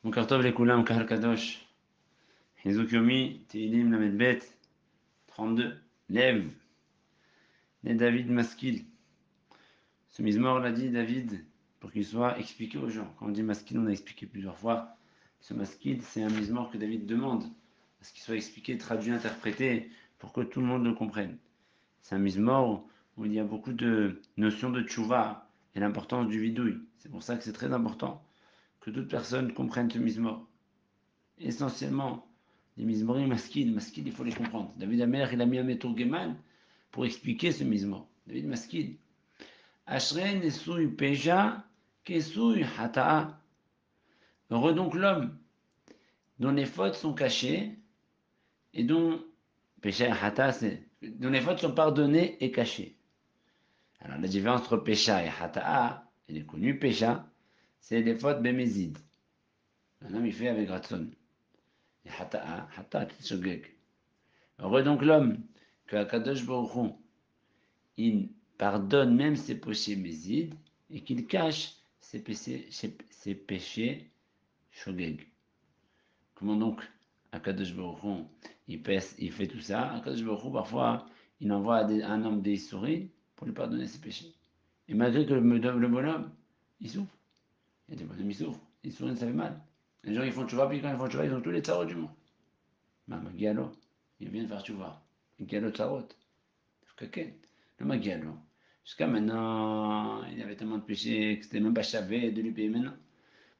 בוקר טוב לכולם, קהל קדוש. חיזוק יומי, תהילים ל"ב, 32. Lève, né David Maskil. Ce mizmor l'a dit David pour qu'il soit expliqué aux gens. Quand on dit Maskil, on a expliqué plusieurs fois. Ce Maskil, c'est un mizmor que David demande à ce qu'il soit expliqué, traduit, interprété pour que tout le monde le comprenne. C'est un mizmor où il y a beaucoup de notions de tchouva et l'importance du vidouille. C'est pour ça que c'est très important que toute personne comprenne ce mizmor. Essentiellement, les mizmorim maskil, il faut les comprendre. David Amer, il a mis un Meturgeman pour expliquer ce mizmor. David maskil. Ashrei nesui peja kesui hata'a. Heureux donc l'homme dont les fautes sont cachées et dont pécha et hata'a, c'est dont les fautes sont pardonnées et cachées. Alors la différence entre pécha et hata'a, elle est connue. Pécha, c'est les fautes bémézides. Un homme il fait avec ratson. Et hata'a, c'est shogeg. Heureux donc l'homme que Akadosh Baruch Hu, il pardonne même ses péchés mésides et qu'il cache ses péchés shogeg. Comment donc Akadosh Baruch Hu, il fait tout ça? Akadosh Baruch Hu, parfois, il envoie un homme des souris pour lui pardonner ses péchés. Et malgré que le bonhomme, il souffre. Il y a des bonhommes, ils souffrent. Les souris, ça fait mal. Les gens, ils font tchouva, puis quand ils font tchouva, ils ont tous les tsarots du monde. Magialo, il vient de faire tchouva. Magialo tsarot. Le Magialo. Jusqu'à maintenant, il avait tellement de péchés que c'était même pas chavé de lui payer maintenant.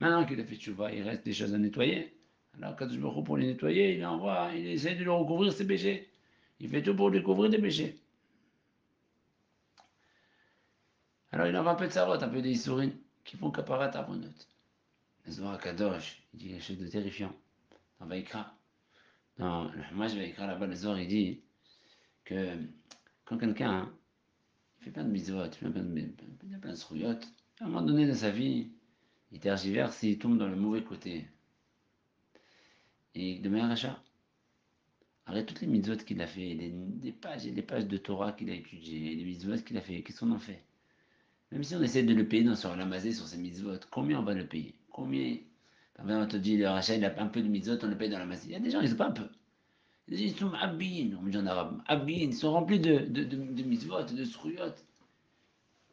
Maintenant qu'il a fait tchouva, il reste des choses à nettoyer. Alors, quand je me retrouve pour les nettoyer, il essaie de lui recouvrir ses péchés. Il fait tout pour lui couvrir des péchés. Alors, il envoie un peu de sarot, un peu des sourines qui font caparat à bonot. Le Zohar Kadosh, il dit quelque chose de terrifiant. Dans Vaïkra. Dans le Hamash Vaïkra, là-bas, le Zohar, il dit que quand quelqu'un il fait plein de mitzvot, il fait plein de srouillottes. À un moment donné de sa vie, il tergiverse et il tombe dans le mauvais côté. Et de meilleur achat. Arrête toutes les mitzvot qu'il a fait, des pages et des pages de Torah qu'il a étudiées, les mitzvot qu'il a fait, qu'est-ce qu'on en fait? Même si on essaie de le payer sur Lamazé, sur ses mitzvot, combien on va le payer? Combien? On te dit, le rachat, il a un peu de mitzvot, on le paye dans la Lamazé. Il y a des gens, ils n'ont pas un peu. Ils sont abin, on dit en arabe, abin, ils sont remplis de mitzvot, de srouillottes.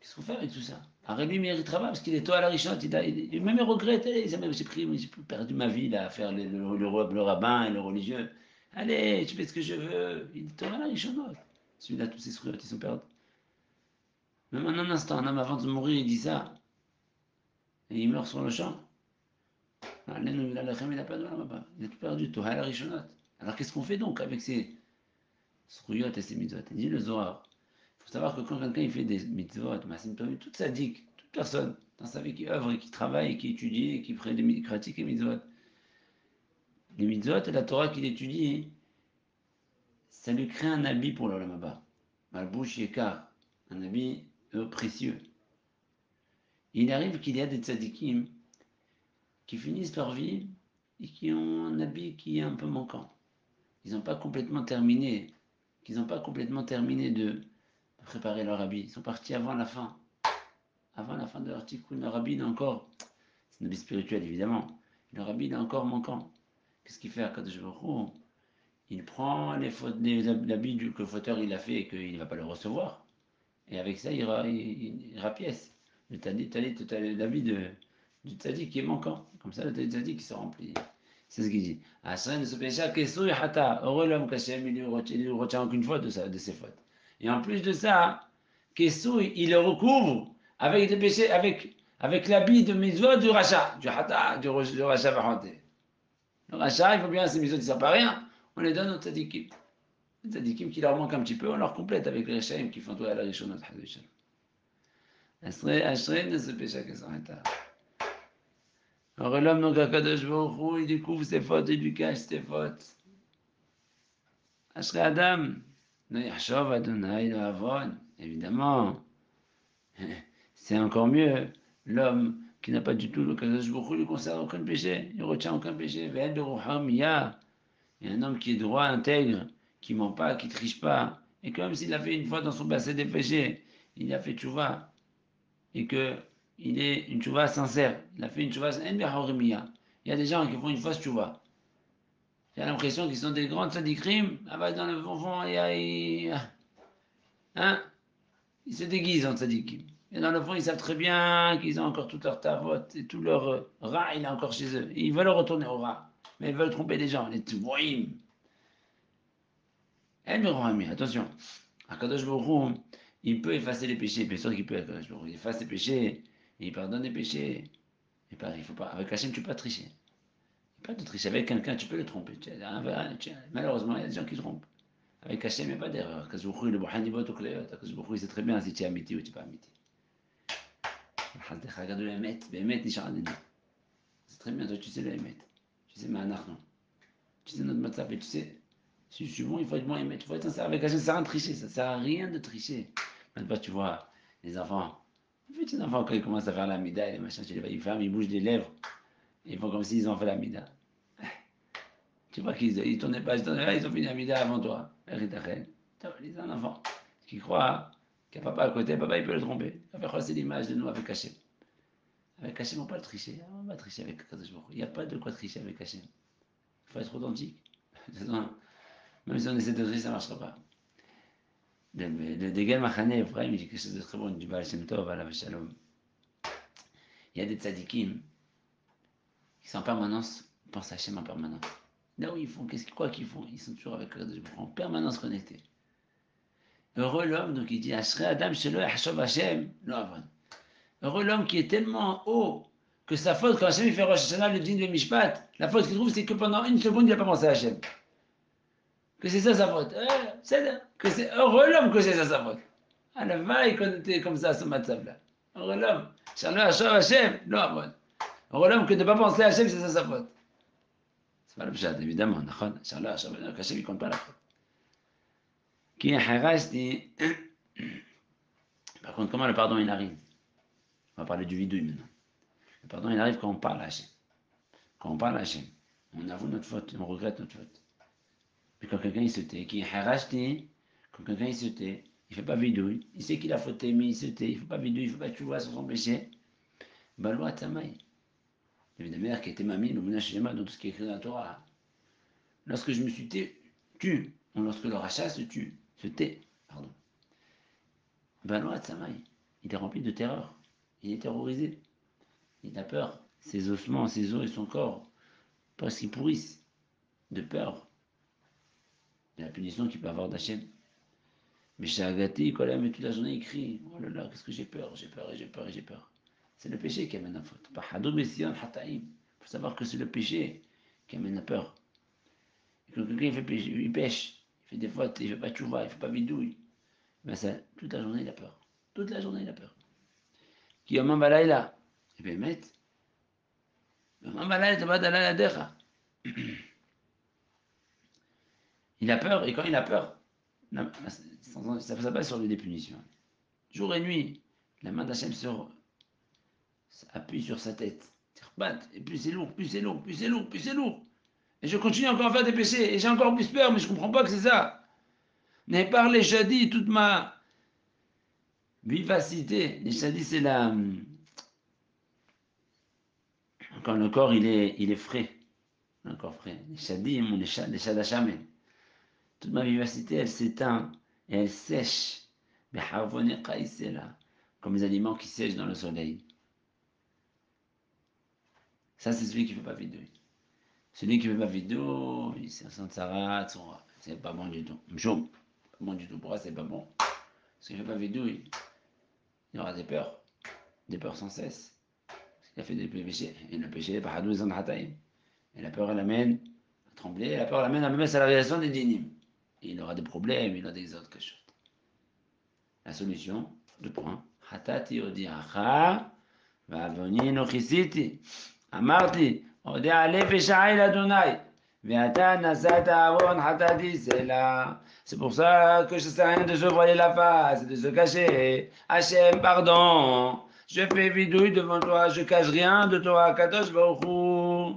Qu'est-ce qu'on fait avec tout ça? Arrête lui, il méritera pas parce qu'il est toi à la richante. Même il regrette. J'ai perdu ma vie là, à faire le rabbin et le religieux. Allez, tu fais ce que je veux. Il est toi à la richante. Celui-là, tous ses fruits, ils sont perdus. Même en un instant, un homme avant de mourir, il dit ça. Et il meurt sur le champ. Il a pas de mal, il a tout perdu. Toi à la richante. Alors qu'est-ce qu'on fait donc avec ces srouillottes et ces mitzvot? Il dit le Zohar. Il faut savoir que quand quelqu'un il fait des mitzvot, toute sadique, toute personne dans sa vie qui œuvre et qui travaille, et qui étudie, et qui pratique les mitzvot, et la Torah qu'il étudie, ça lui crée un habit pour l'Olam Haba. Malbouch Yekar, un habit précieux. Il arrive qu'il y a des tzadikim qui finissent leur vie et qui ont un habit qui est un peu manquant. Ils n'ont pas complètement terminé, de préparer leur habit. Ils sont partis avant la fin. Avant la fin de leur tikkun, leur habit est encore, c'est un habit spirituel évidemment, leur habit est encore manquant. Qu'est-ce qu'il fait à Kadosh Baruch Hu? Il prend l'habit que le fauteur il a fait et qu'il ne va pas le recevoir. Et avec ça, il rapièce. L'habit du tzaddik qui est manquant. Comme ça, le tzaddik qui se remplit. C'est ce qu'il dit. Heureux l'homme qu'Hachem, il ne retient aucune faute de ses fautes. Et en plus de ça, Kessou, il le recouvre avec des péchés, avec l'habit de mitzvot du rachat, du hata, du rachat vahanté. Le rachat, il faut bien, ces mitzvot, ils ne servent à rien. On les donne aux tzadikim. Les tzadikim qui leur manquent un petit peu, on leur complète avec les rachaim qui font tout à la rishonot. Ashrei ne se pécha que sans hata. Alors l'homme, donc, Akadosh Baruch Hu, il découvre ses fautes, il lui cache ses fautes. Ashrei Adam, no yachshov Adonai lo avon. Évidemment, c'est encore mieux. L'homme qui n'a pas du tout le Kadosh Baruch Hu lui concerne aucun péché, il ne retient aucun péché. Ve'en berucham miya. Et un homme qui est droit, intègre, qui ment pas, qui triche pas, et comme s'il a fait une fois dans son passé des péchés, il a fait tchouva, et que il est une tchouva sincère, il a fait une tchouva en berucham miya. Il y a des gens qui font une fausse tchouva. J'ai l'impression qu'ils sont des grands tzadikim. Ah bah dans le fond, hein, ils se déguisent en tzadikim. Et dans le fond, ils savent très bien qu'ils ont encore tout leur tavot et tout leur rat, il est encore chez eux. Et ils veulent retourner au rat. Mais ils veulent tromper les gens, les tzvoïm. Attention. Akadosh Baruch Hu, il peut effacer les péchés, bien sûr qu'il peut. Akadosh Baruch Hu, il efface les péchés, et il pardonne les péchés. Et pareil, il faut pas. Avec Hachem, tu peux pas tricher. Il peut pas te tricher. Avec quelqu'un, tu peux le tromper. Malheureusement, il y a des gens qui trompent. Avec Hachem, il n'y a pas d'erreur. Akadosh Baruch Hu, il est bohanibot ou kleot. Akadosh Baruch Hu, il sait très bien si tu es amiti ou tu n'es pas amiti. C'est très bien, toi tu sais le émet. Tu sais Ma'anachno. Tu sais notre matzaf et tu sais. Si je suis bon, il faut être bon émet. Il faut être sincère avec Hachem, ça sert à rien de tricher. Ça sert à rien de tricher. Maintenant, tu vois, les enfants, les petits enfants, quand ils commencent à faire la mida et les machins, tu les vois, ils ferment, ils bougent les lèvres. Ils font comme s'ils ont fait la mida. Tu vois qu'ils tournaient pas, ils ont fini la mida avant toi. Les enfants qui croient qu'il y a papa à côté, papa il peut le tromper. C'est l'image de nous avec Hachem. Avec Hachem, on ne peut pas le tricher. On va tricher avec Kadosh Baruch Hu. Il n'y a pas de quoi tricher avec Hachem. Il faut être authentique. Même si on essaie de tricher, ça ne marchera pas. Le Degel Machane Ephraim, il dit quelque chose de très bon, du Baal Shem Tov, Alav Shalom. Il y a des tzadikim qui sont en permanence, pensent à Hachem en permanence. Là où ils font, quoi qu'ils font, ils sont toujours avec Kadosh Baruch Hu, en permanence connectés. Heureux l'homme, donc il dit Ashrei Adam Shelo Yachshov Hachem, Lo Avon. Heureux l'homme qui est tellement haut que sa faute, quand Hachem il fait Rosh Hashanah, le din de Mishpat, la faute qu'il trouve, c'est que pendant une seconde, il n'a pas pensé à Hachem. Que c'est ça sa faute. Que c'est heureux l'homme que c'est ça sa faute. À la fin, il était comme ça, ce matzav là. Heureux l'homme. Shalom Hachem, non, heureux l'homme que de ne pas penser à Hachem, c'est ça sa faute. C'est pas le pshat, évidemment. Shalom Hachem, il ne compte pas la faute. Qui est Harashti. Par contre, comment le pardon il arrive? On va parler du vidouille maintenant. Le pardon, il arrive quand on parle à Hachem. Quand on parle à Hachem, on avoue notre faute, on regrette notre faute. Mais quand quelqu'un il se tait, qui est harashti, quand quelqu'un il se tait, il ne fait pas vidouille, il sait qu'il a fauté, mais il se tait, il ne fait pas vidouille, il ne fait pas tchouva sur son péché, Baloua Tamaï. Il y avait des mères qui étaient mamines, ou menachéma, dans tout ce qui est écrit dans la Torah. Lorsque je me suis tu, ou lorsque le rachat se tue, se tait, pardon. Baloua Tamaï, il est rempli de terreur, il est terrorisé. Il a peur, ses ossements, ses os et son corps, parce qu'ils pourrissent, de peur de la punition qu'il peut avoir d'Hachem. Mais chez Agati, quand même, toute la journée, il crie oh là là, qu'est-ce que j'ai peur, j'ai peur, et j'ai peur, et j'ai peur. C'est le péché qui amène la faute. Il faut savoir que c'est le péché qui amène la peur. Et quand quelqu'un il pêche, il fait des fautes, il ne fait pas tchouva, il ne fait pas vidouille, ben ça, toute la journée, il a peur. Toute la journée, il a peur. Qui a là, et bien, met. Il a peur, et quand il a peur, ça passe sur lui des punitions. Jour et nuit, la main d'Hachem appuie sur sa tête. Et plus c'est lourd, plus c'est lourd, plus c'est lourd, plus c'est lourd. Et je continue encore à faire des péchés, et j'ai encore plus peur, mais je ne comprends pas que c'est ça. N'ai parlé shadi, toute ma vivacité. Les shadi, c'est la. Quand le corps il est frais. Le corps frais. Les shadi, les shadachamé. Toute ma vivacité, elle s'éteint et elle sèche. Comme les aliments qui sèchent dans le soleil. Ça, c'est celui qui ne fait pas vidéo. Celui qui ne fait pas vidéo, c'est un sansarat, c'est pas bon du tout. Mchoum, pas bon du tout. Pourquoi c'est pas bon? Parce qu'il ne fait pas vidéo, il aura des peurs sans cesse. Parce qu'il a fait des péchés. Et le péché, et la peur, elle amène à trembler, et la peur, elle amène à même à la réalisation des dynimes. Et il aura des problèmes, il aura des autres choses. La solution, 2 points. Hatati odiacha, va venir no chisiti. Amarti, odea lefeshai l'Adonai. Veata nasata avon hatati, c'est là. C'est pour ça que je ne sers à rien de se voiler la face, de se cacher. Hachem, pardon. Je fais vidouille devant toi, je cache rien de toi, Kadosh Baruch Hu.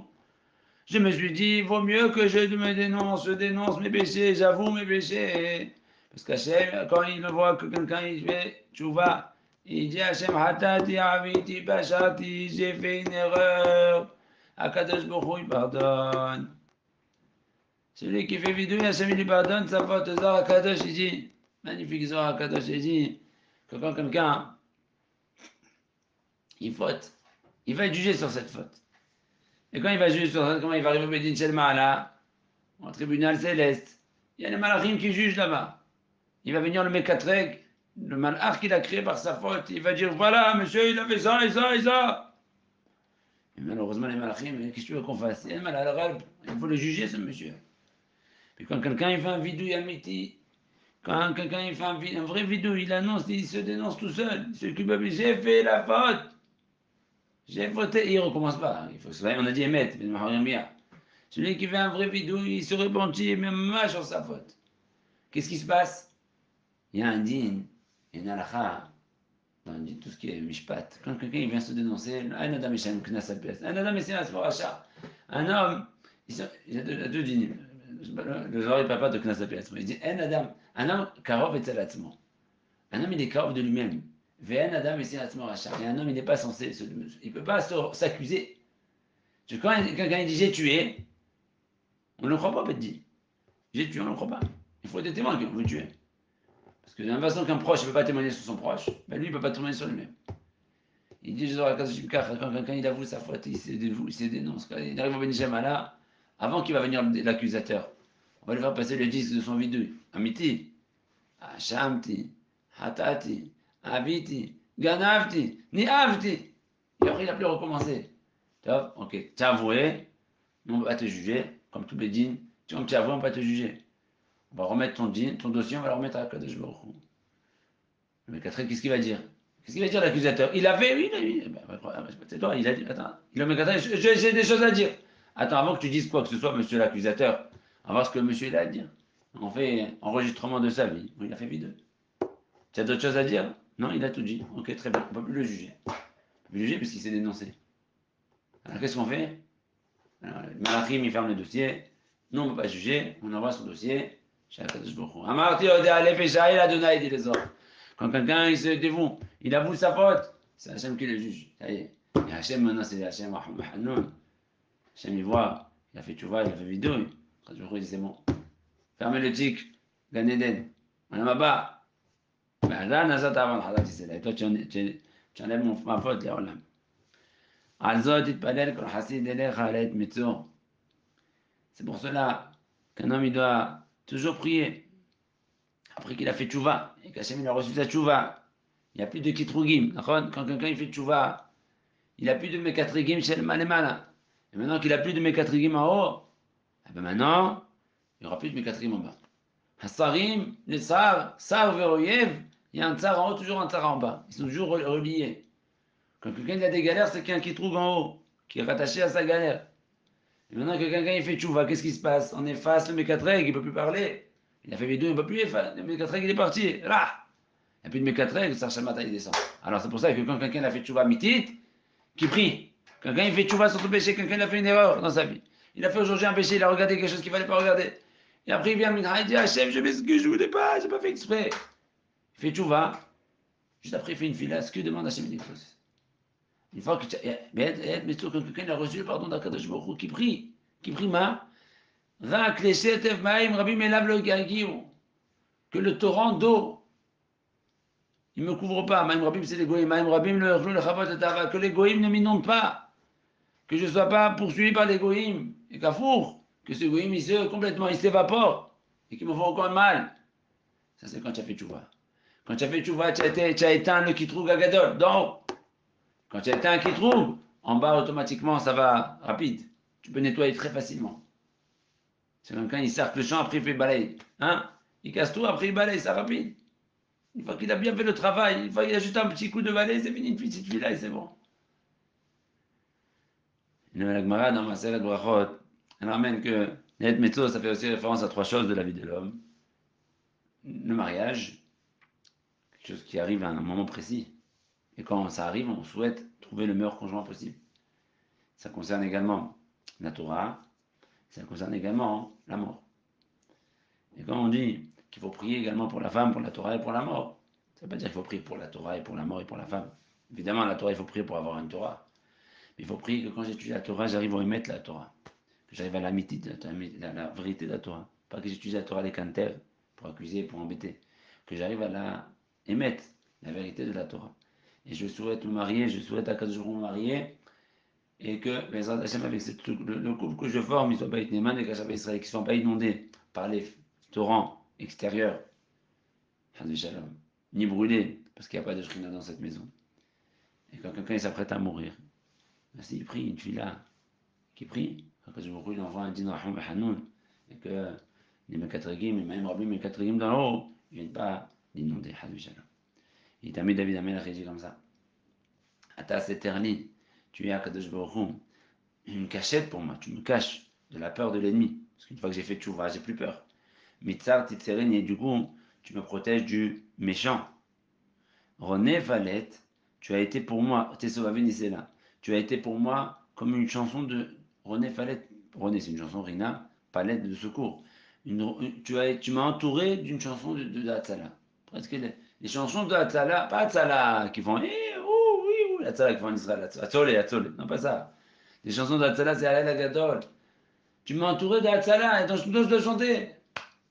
Je me suis dit, vaut mieux que je dénonce mes péchés, j'avoue mes péchés. Parce qu'Hachem, quand il voit que quelqu'un il fait tchouva, il dit Hachem, hatati aviti bashati, j'ai fait une erreur. Akadosh Baruch Hu, il pardonne. Celui qui fait vidouille, Hachem il lui pardonne sa faute. Zohar Akadosh, il dit, magnifique Zohar Akadosh, il dit que quand quelqu'un, il faute, il va être jugé sur cette faute. Et quand il va juger sur ça, comment il va arriver au Bedin Shel Ma'ala, au tribunal céleste, il y a les malachim qui jugent là-bas. Il va venir le Mekatreg, le malach qu'il a créé par sa faute, il va dire, voilà, monsieur, il a fait ça et ça et ça. Et malheureusement, les malachim, qu'est-ce que tu veux qu'on fasse? Il faut le juger, ce monsieur. Puis quand quelqu'un il fait un vidouille amiti, quand quelqu'un il fait un vrai vidouille, il annonce, il se dénonce tout seul. Il se culpabilise, j'ai fait la faute. J'ai voté. Et il ne recommence pas. Il faut, on a dit émettre, mais celui qui fait un vrai vidouille, il se repentit même mal sur sa faute. Qu'est-ce qui se passe? Il y a un din, il y a une halakha, dans tout ce qui est mishpat. Quand quelqu'un il vient se dénoncer, un adam Ishem knas apes, un adam Ishem asmoracha. Un homme, il y a deux dînes. Le genre il ne parle pas de knas apes. Il dit un homme karov et tzalatzmo. Un homme il est karov de lui-même. Ve'en adam Ishem asmoracha. Et un homme il n'est pas censé, il ne peut pas s'accuser. Quand quelqu'un il dit j'ai tué, on ne le croit pas, dit. J'ai tué, on ne le croit pas. Il faut des témoins qui veut tuer. Parce que de la même façon qu'un proche ne peut pas témoigner sur son proche, ben lui, il ne peut pas témoigner sur lui-même. Il dit, quand quelqu'un il avoue sa faute, il se dénonce. Quand il arrive au Benjamala, avant qu'il va venir l'accusateur, on va lui faire passer le disque de son vidouille. Amiti, Hashamti, Hatati, Aviti, Ganavti, Niavti. Et après, il n'a plus recommencé. Top, ok, tu as avoué, on va te juger, comme tous les dînes. Tu as avoué, on va te juger. On va remettre ton dossier, on va le remettre à Kadosh Baruch Hu. Mais Catherine, qu'est-ce qu'il va dire? Qu'est-ce qu'il va dire l'accusateur? Il a fait, oui, il a dit. C'est toi, il a dit. Attends, il a dit, j'ai des choses à dire. Attends, avant que tu dises quoi que ce soit, monsieur l'accusateur, on va voir ce que le monsieur il a à dire. On fait enregistrement de sa vie. Il a fait vidéo. Tu as d'autres choses à dire? Non, il a tout dit. Ok, très bien. On ne peut plus le juger. On ne peut plus le juger parce qu'il s'est dénoncé. Alors qu'est-ce qu'on fait? Alors, le malachim, il ferme le dossier. Nous, on ne peut pas juger. On envoie son dossier. Quand quelqu'un il se dévoue, il avoue sa faute, c'est Hachem qui le juge. Ça y est. Et Hachem maintenant c'est Hachem Hanoun. Hachem il voit, il a fait tchouva, il a fait vidéo. Il dit c'est bon. Fermez le tic, Gan Eden. On a bas. Ben là, Nazat avant Hadat Israël. Toi tu enlèves ma faute, les Olam. Alzot itpadel kol hasid elecha alet mitzor. C'est pour cela qu'un homme il doit toujours prier. Après qu'il a fait tchouva, et qu'Hachem il a reçu sa tchouva, il n'y a plus de kitrugim. Quand quelqu'un il fait tchouva, il n'a plus de mekatrigim chez le malemana. Et maintenant qu'il n'a plus de mekatrigim en haut, eh ben maintenant, il n'y aura plus de mekatrigim en bas. Hasarim, les sar veroyev, il y a un tsar en haut, toujours un tsar en bas. Ils sont toujours reliés. Quand quelqu'un a des galères, c'est qu'il y a un kitrug en haut, qui est rattaché à sa galère. Et maintenant que quelqu'un il fait tchouva, qu'est-ce qui se passe? On efface le mekatreg, il ne peut plus parler. Il a fait vidéo, il ne peut plus effacer. Le mekatreg, il est parti. Là! Il n'y a plus de mekatreg, ça Shamata, il descend. Alors c'est pour ça que quand quelqu'un a fait tchouva mitit, qui prie. Quelqu'un il fait tchouva sur son péché, quelqu'un a fait une erreur dans sa vie. Il a fait aujourd'hui un péché, il a regardé quelque chose qu'il ne fallait pas regarder. Et après il vient, il dit Hachem, je m'excuse, je ne voulais pas, je n'ai pas fait exprès. Il fait tchouva. Juste après il fait une fila, ce que demande Hachem Nitros. Une fois que mais quand quelqu'un a reçu le pardon d'Akadosh Baruch Hu, qui prie ma, que le torrent d'eau, il ne me couvre pas. Maïm Rabim, c'est les goïms. Maïm Rabim, que les goïms ne m'inondent pas. Que je ne sois pas poursuivi par les goïms. Et Kafour, que ce goïm, il s'évapore. Et qu'il me font encore mal. Ça, c'est quand tu as fait tchouva. Quand tu as fait tchouva, tu as éteint le kitroug agadol. Donc, quand tu as éteint un kitroug, en bas, automatiquement, ça va rapide. Tu peux nettoyer très facilement. C'est quelqu'un, il cercle le champ, après il fait balayer. Hein? Il casse tout, après il balaye, ça rapide. Une fois qu'il a bien fait le travail, une fois qu'il a juste un petit coup de balai, c'est fini, une petite fila et c'est bon. La Gemara dans Maseret Brachot, elle ramène que Net Metzos, ça fait aussi référence à trois choses de la vie de l'homme. Le mariage, quelque chose qui arrive à un moment précis. Et quand ça arrive, on souhaite trouver le meilleur conjoint possible. Ça concerne également la Torah, ça concerne également la mort. Et quand on dit qu'il faut prier également pour la femme, pour la Torah et pour la mort, ça ne veut pas dire qu'il faut prier pour la Torah et pour la mort et pour la femme. Évidemment, la Torah, il faut prier pour avoir une Torah. Mais il faut prier que quand j'étudie la Torah, j'arrive à émettre la Torah. Que j'arrive à l'amitié, la vérité de la Torah. Pas que j'étudie la Torah avec un tel pour accuser, pour embêter. Que j'arrive à la émettre, la vérité de la Torah. Et je souhaite me marier, je souhaite à 4 jours me marier. Et que, Bezrat Hashem, avec le couple que je forme, ils ne soient pas Itneman et qu'Hachem Israël, qu'ils ne soient pas inondés par les torrents extérieurs, ni brûlés, parce qu'il n'y a pas de shrina dans cette maison. Et quand quelqu'un s'apprête à mourir, s'il prie une fille-là, qui prie, quand je il envoie un din rahum hanoun, et que les Mekatragim, les Maïm Rabim, les Mekatragim dans le haut, ils ne viennent pas l'inonder. Il t'a mis David Amel dit comme ça. Ata Seterli, tu es à Kadosh Baruch Hu, une cachette pour moi, tu me caches de la peur de l'ennemi. Parce qu'une fois que j'ai fait tchouva, j'ai plus peur. Mitzar Titzeren, et du coup, tu me protèges du méchant. René Valette, tu as été pour moi, Tessovaven là. Tu as été pour moi comme une chanson de René Valette. René, c'est une chanson, Rina, palette de secours. Tu m'as entouré d'une chanson de Hatzala. Presque les chansons de Hatzala, pas Hatzala qui font Hatzala qui font en Israël, Hatzolé, non pas ça. Les chansons de Hatzala, c'est Alel Agadol. Tu m'as entouré de Hatzala, et donc je dois chanter.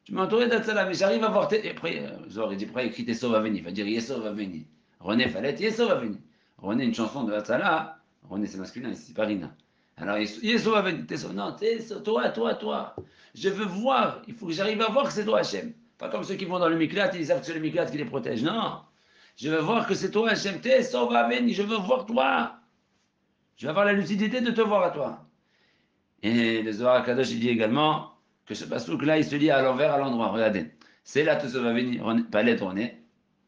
Tu m'as entouré d'Hatzala, mais j'arrive à voir tes. Et après, Zohar, il dit, après, écrit Yesov Aveni. Il va dire Yesov Aveni. René Fallet, Yesov Aveni. René, une chanson de Hatzala. René, c'est masculin, c'est pas Rina. Alors, Yesov Aveni. Non, toi. Je veux voir. Il faut que j'arrive à voir que c'est toi, Hachem. Pas comme ceux qui vont dans le Miklat, ils savent que c'est le Miklat qui les protège. Non. Je veux voir que c'est toi, Hachem. Yesov Aveni. Je veux voir toi. Je veux avoir la lucidité de te voir à toi. Et le Zohar Kadosh, il dit également que ce pasouk là, il se lit à l'envers, à l'endroit. Regardez. C'est là, tout ça va venir, pas l'être honnête,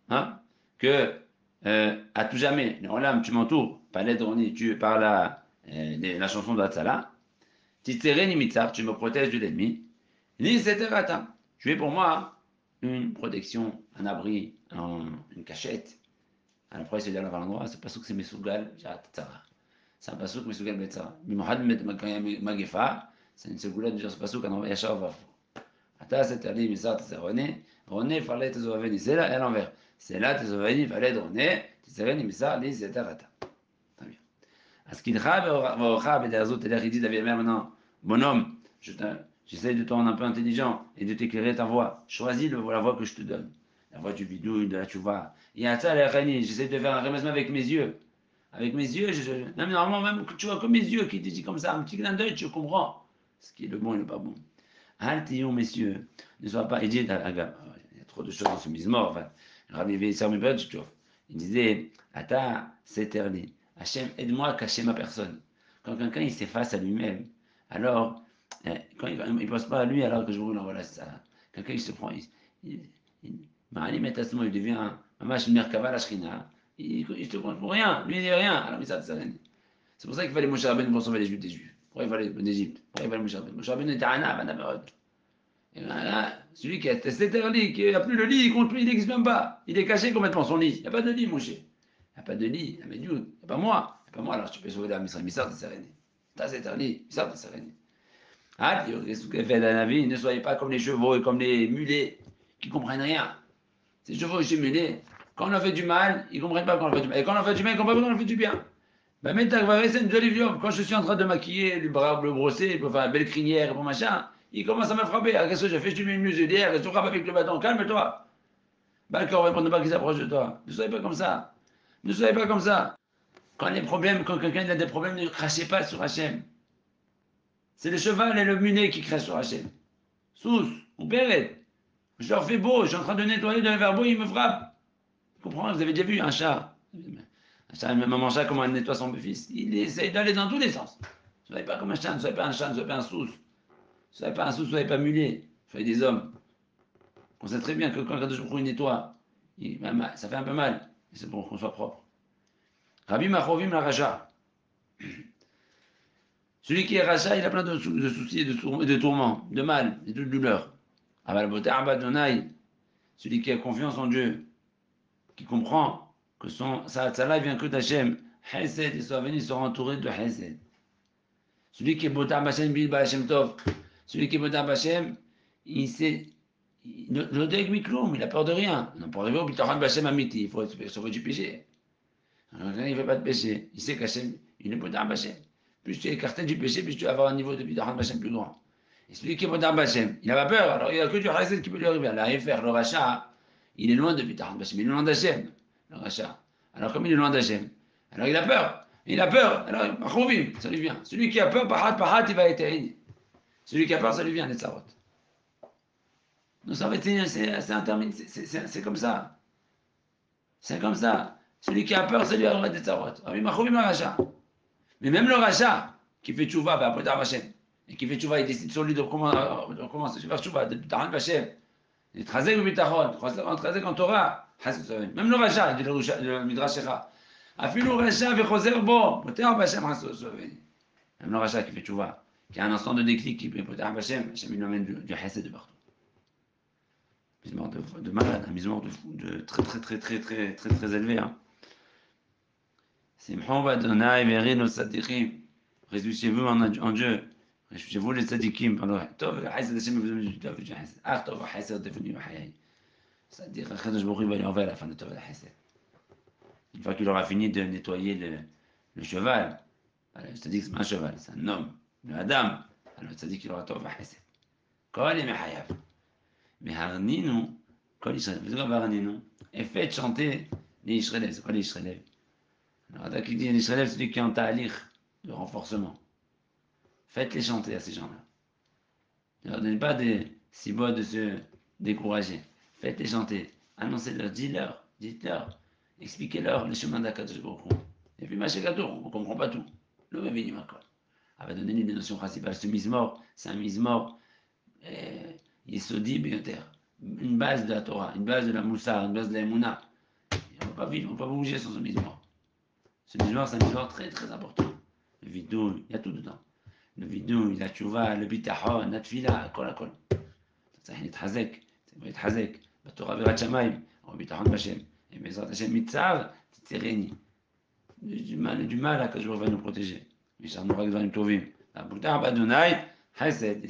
hein, que à tout jamais, Olam, tu m'entoures, pas l'être honnête, tu par la chanson de Hatzala, Titzere ni mitzar, tu me protèges de l'ennemi, ni seterata, tu es pour moi une protection, un abri, une cachette. Alors après, il se dit à l'endroit, c'est pasouk, c'est Mesougal, c'est un pasouk Mesougal Betzara. Mimohad Magefa, c'est une segoula de ce pasouk, en Yachar Vafo. Ata c'est-à-dire, Misar, c'est René. René, fallait te sauver, c'est là, et à l'envers. C'est là, te sauver, il fallait René, te sauver, Misar, li, c'est Tarata. Très bien. Askidcha, Vaocha, Bedazot, et là, il dit, David, maintenant, bonhomme, j'essaie de te rendre un peu intelligent et de t'éclairer ta voix. Choisis la voix que je te donne. La voix du bidouille, de la tchouva. Et à ça, j'essaie de faire un remesement avec mes yeux. Avec mes yeux, même normalement, même que tu vois comme mes yeux qui te disent comme ça, un petit clin d'œil, tu comprends ce qui est le bon et le pas bon. Altillon, messieurs, ne sois pas. Il dit, il y a trop de choses dans ce mismor. Enfin, Rabbi Veissar Mibadjtov, il disait, Ata, c'est terni. Hachem, aide-moi à cacher ma personne. Quand quelqu'un il s'efface à lui-même, alors, quand il ne pense pas à lui, alors que je vous voilà ça. Quelqu'un il se prend, il devient un mamash merkava la shrina. Il te compte pour rien, lui il dit rien. Alors, mais ça, c'est pour ça qu'il fallait Moshe Rabbeinu pour sauver les Juifs des Juifs. Pourquoi il fallait d'Égypte? Pourquoi il fallait Moshe Rabbeinu? Moshe Rabbeinu était un âme, et là, celui qui a testé terre lit, qui n'a plus le lit, il n'existe même pas. Il est caché complètement son lit. Il n'y a pas de lit, mon cher. Il n'y a pas de lit, il n'y a pas moi. Il n'y a pas moi, alors tu peux sauver la Misra, t'es serené. T'as c'est un lit, Misra, t'es serené. Ah, qu'est-ce que fait la vie? Ne soyez pas comme les chevaux et comme les mulets qui ne comprennent rien. Ces chevaux et ces mulets, quand on leur fait du mal, ils ne comprennent pas quand on leur fait du mal. Et quand on leur fait du mal, ils ne comprennent pas quand on leur fait du bien. Ben, quand je suis en train de maquiller, le bras, le brosser, pour faire une belle crinière, pour machin, il commence à me frapper. Ah, qu'est-ce que j'ai fait? Je lui mets une muselière, je te frappe avec le bâton, calme-toi. Ben, le corps va prendre pas qu'il s'approche de toi. Ne soyez pas comme ça. Ne soyez pas comme ça. Quand quelqu'un a des problèmes, ne crachez pas sur Hachem. C'est le cheval et le mulet qui crachent sur Hachem. Sous, ou Péret. Je leur fais beau, je suis en train de nettoyer de verre beau, ils me frappent. Vous comprenez? Vous avez déjà vu un chat? Maman chat, comment elle nettoie son fils? Il essaye d'aller dans tous les sens. Ne soyez pas comme un chat, ne soyez pas un chat, ne soyez pas un sous. Ne soyez pas un sous, ne soyez pas mulet. Soyez des hommes. On sait très bien que quand Kadosh Baruch Hu nettoie, ça fait un peu mal. Et c'est pour qu'on soit propre. Rabbi Machovim la Raja. Celui qui est Raja, il a plein de soucis, de tourments, de mal, et de douleurs. Celui qui a confiance en Dieu, qui comprend que sa tzala vient que d'Hachem. Hesed, il soit venu, il sera entouré de Hesed. Celui qui est Botam Hashem Bilba Hashem Tov, celui qui est Botam Hashem, il sait, le deg mikloum, il a peur de rien. On peut arriver au Bitaran Hashem Amiti, il faut sauver du péché. Alors, il ne fait pas de péché. Il sait qu'Hachem, il est Bodar Bachem. Plus tu es écarté du péché, plus tu vas avoir un niveau de Bidar Bachem plus grand. Et celui qui est Bodar Bachem, il n'a pas peur, alors il n'y a que du Chesed qui peut lui arriver. Alors, faire le rachat, il est loin de Bidar Bachem, il est loin d'Hachem, le rachat. Alors, comme il est loin d'Hachem, alors il a peur. Il a peur, alors ça lui vient. Celui qui a peur, pahat, il va être éteigné. Celui qui a peur, ça lui vient, les tsarot. Donc ça va être, c'est interminé, c'est comme ça. C'est comme ça. Celui qui a peur, ça lui arrivera des tsarot. Mais même le rachat, qui fait tchouva, et qui fait tchouva, il décide sur lui de commencer à faire tchouva, de Taran Vashem, de Trazek ou Bitachon, Trazek en Torah, même le rachat, il dit le Midrash Shecha, Afilu rachat vechoser bo, Poter Vashem Hasosoveni. Même le rachat qui fait tchouva, qui a un instant de déclic, qui peut Poter Vashem, Hashem il lui amène du chesed de partout. Mismor de malade, un mismor de très élevé. Hein. Simchon Vadonai Veri nos tzadikim. Réjouissez-vous en Dieu. Réjouissez-vous les tzadikim. Tov, Chesed Hashem est devenu du Tov, Chesed. Ah, Tov, Chesed est devenu Hayai. C'est-à-dire, Kadosh Baruch Hu va lui enlever la fin de Tov, Chesed. Une fois qu'il aura fini de nettoyer le cheval, le tzadik c'est pas un cheval, c'est un homme, le Adam. Alors le tzadik il aura Tov, Chesed. Kol est Mechayav. Mais Harninu, Kol Yisrael, vous savez Harninu, et faites chanter les Yisraël. C'est quoi les Yisraël? Alors, Adak dit les Yisraël, c'est celui qui est en ta'alir de renforcement. Faites-les chanter à ces gens-là. Ne leur donnez pas des cibots de se décourager. Faites-les chanter. Annoncez-leur, dites-leur, expliquez-leur le chemin d'Akadosh Baruch Hu. Et puis, Machekadour, on ne comprend pas tout. Le Mavini Makol. Elle va donner les notions principales. Ce mismor, c'est un mismor. Yesodi Bioter, une base de la Torah, une base de la Moussa, une base de la Emouna. On ne va pas vivre, on ne va pas bouger sans ce mismor. Ce mismor, c'est un mismor très important. Le vidou, il y a tout dedans. Le vidou, la tchouva, le bitachon, la tfila, kol. Ça, il est hazek, c'est hazek. La Torah verat shamayim, au bitachon Hashem. Et Bezrat Hashem mitzav, c'est réuni. Du mal à que je va nous protéger. Mais ça nous règle dans une tovim. La bouta abadonai, chesed, et